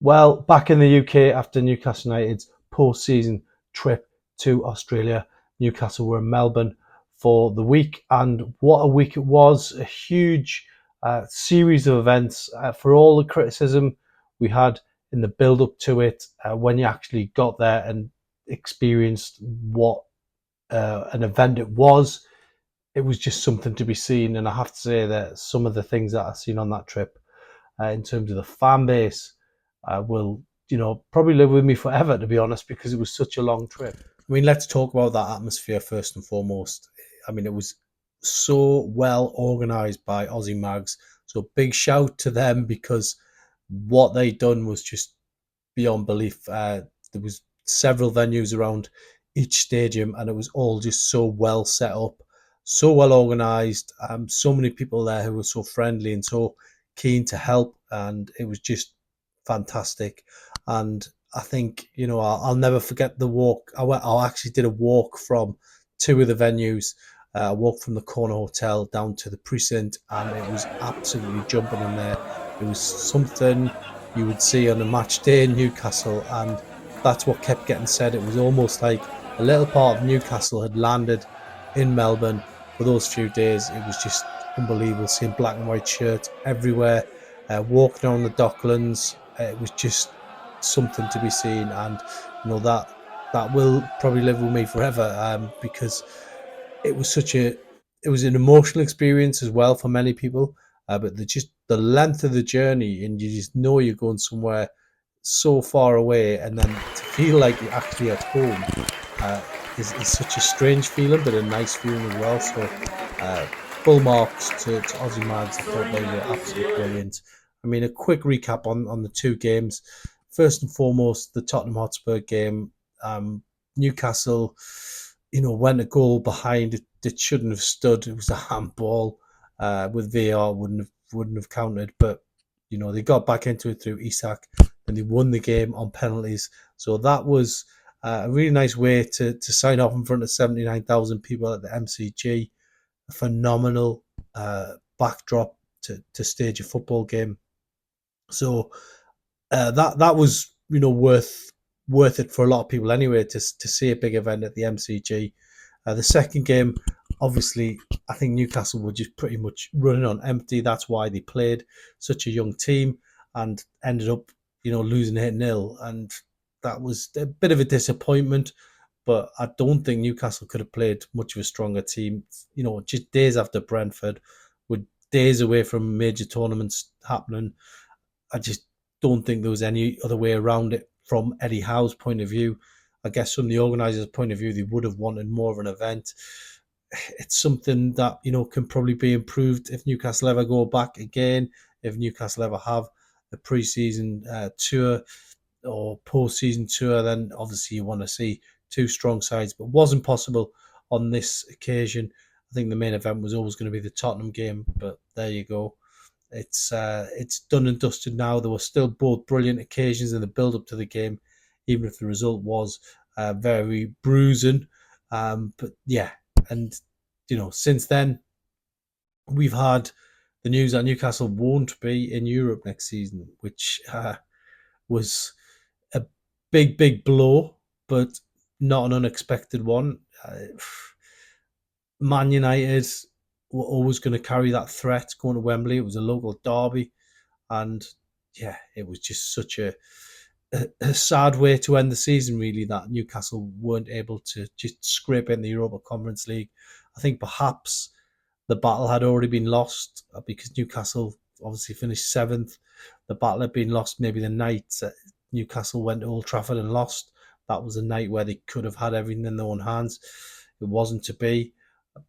Well, back in the UK after Newcastle United's postseason trip to Australia, Newcastle were in Melbourne for the week, and what a week it was! A huge series of events. For all the criticism we had in the build-up to it, when you actually got there and experienced what an event it was just something to be seen. And I have to say that some of the things that I've seen on that trip, in terms of the fan base, will probably live with me forever, to be honest, because it was such a long trip. I mean, let's talk about that atmosphere first and foremost. I mean, it was so well organised by Aussie Mags. So big shout to them, because what they done was just beyond belief. There was several venues around each stadium, and it was all just so well set up, so well organised. So many people there who were so friendly and so keen to help, and it was just fantastic. And I think I'll never forget the walk. I actually did a walk from two of the venues. I walked from the Corner Hotel down to the precinct, and it was absolutely jumping in there. It was something you would see on a match day in Newcastle, and that's what kept getting said. It was almost like a little part of Newcastle had landed in Melbourne for those few days. It was just unbelievable seeing black and white shirts everywhere, walking on the Docklands. It was just something to be seen, and that will probably live with me forever, because it was it was an emotional experience as well for many people. But just the length of the journey, and you just know you're going somewhere so far away, and then to feel like you're actually at home, uh, is such a strange feeling, but a nice feeling as well. So, full marks to Aussie Mags. I thought they were absolutely brilliant. I mean, a quick recap on the two games. First and foremost, the Tottenham Hotspur game. Newcastle, went a goal behind. It shouldn't have stood. It was a handball. With VAR, wouldn't have counted. But they got back into it through Isak, and they won the game on penalties. So that was a really nice way to sign off in front of 79,000 people at the MCG. A phenomenal backdrop to stage a football game. So that was worth it for a lot of people anyway, to see a big event at the MCG. The second game, obviously, I think Newcastle were just pretty much running on empty. That's why they played such a young team and ended up losing 8-0, and that was a bit of a disappointment. But I don't think Newcastle could have played much of a stronger team. Just days after Brentford, with days away from major tournaments happening, I just don't think there was any other way around it from Eddie Howe's point of view. I guess from the organisers' point of view, they would have wanted more of an event. It's something that can probably be improved if Newcastle ever go back again, if Newcastle ever have a pre-season tour or post-season tour. Then obviously you want to see two strong sides, but wasn't possible on this occasion. I think the main event was always going to be the Tottenham game, but there you go. It's done and dusted now. There were still both brilliant occasions in the build up to the game, even if the result was very bruising. But yeah, and since then we've had the news that Newcastle won't be in Europe next season, which was a big blow, but not an unexpected one. Man United were always going to carry that threat going to Wembley. It was a local derby, and yeah, it was just such a sad way to end the season, really, that Newcastle weren't able to just scrape in the Europa Conference League. I think perhaps the battle had already been lost, because Newcastle obviously finished seventh. The battle had been lost maybe the night that Newcastle went to Old Trafford and lost. That was a night where they could have had everything in their own hands. It wasn't to be.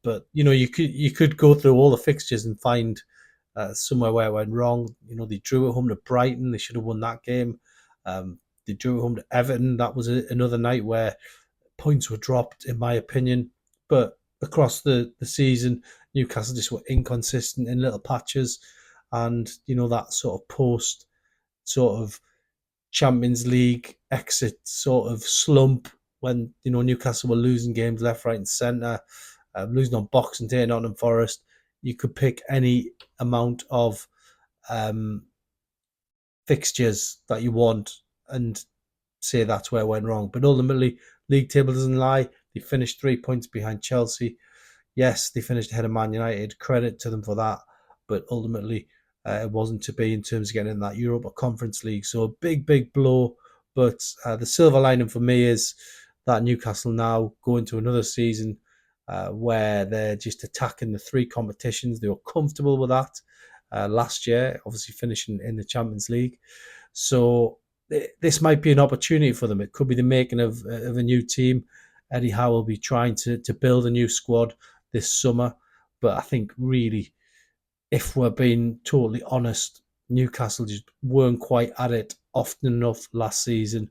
But you could go through all the fixtures and find somewhere where it went wrong. They drew at home to Brighton. They should have won that game. They drew at home to Everton. That was another night where points were dropped, in my opinion. But across the season, Newcastle just were inconsistent in little patches, and that sort of post sort of Champions League exit sort of slump, when Newcastle were losing games left, right, and centre, losing on Boxing Day, Nottingham Forest. You could pick any amount of fixtures that you want and say that's where it went wrong. But ultimately, league table doesn't lie. They finished 3 points behind Chelsea. Yes, they finished ahead of Man United. Credit to them for that. But ultimately, it wasn't to be in terms of getting in that Europa Conference League. So a big, big blow. But the silver lining for me is that Newcastle now go into another season where they're just attacking the three competitions. They were comfortable with that last year, obviously finishing in the Champions League. So this might be an opportunity for them. It could be the making of a new team. Eddie Howe will be trying to build a new squad this summer. But I think really, if we're being totally honest, Newcastle just weren't quite at it often enough last season.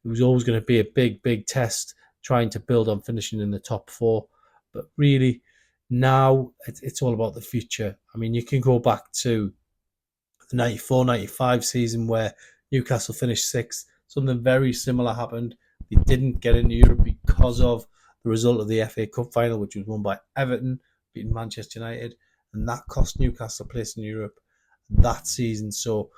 It was always going to be a big, big test trying to build on finishing in the top four. But really, now it's all about the future. I mean, you can go back to the 94-95 season where Newcastle finished sixth. Something very similar happened. They didn't get into Europe because of the result of the FA Cup final, which was won by Everton, beating Manchester United, and that cost Newcastle a place in Europe that season. So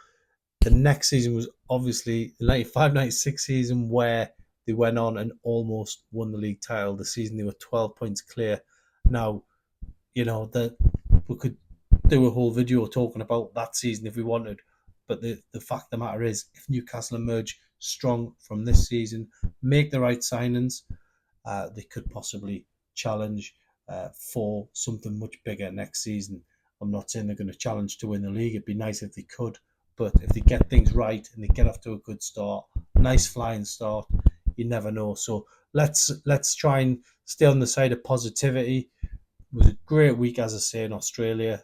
the next season was obviously the 95-96 season where they went on and almost won the league title. The season they were 12 points clear. Now, you know, that we could do a whole video talking about that season if we wanted. But the fact of the matter is, if Newcastle emerge strong from this season, make the right signings, they could possibly challenge for something much bigger next season. I'm not saying they're going to challenge to win the league. It'd be nice if they could. But if they get things right and they get off to a good start, nice flying start, you never know. So let's try and stay on the side of positivity. It was a great week, as I say, in Australia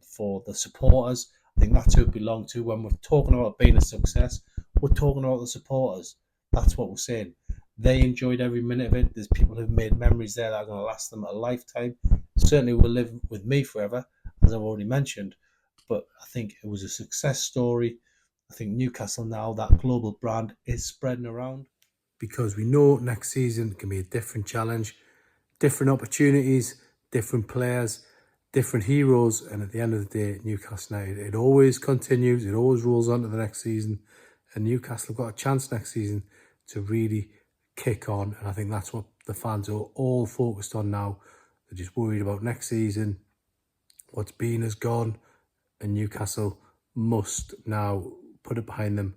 for the supporters. I think that's who it belonged to. When we're talking about being a success, we're talking about the supporters. That's what we're saying. They enjoyed every minute of it. There's people who've made memories there that are going to last them a lifetime. Certainly will live with me forever, as I've already mentioned. But I think it was a success story. I think Newcastle now, that global brand is spreading around. Because we know next season can be a different challenge, different opportunities, different players, different heroes. And at the end of the day, Newcastle United, it always continues. It always rolls on to the next season. And Newcastle have got a chance next season to really kick on. And I think that's what the fans are all focused on now. They're just worried about next season. What's been is gone. And Newcastle must now put it behind them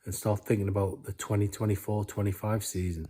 and start thinking about the 2024-25 season.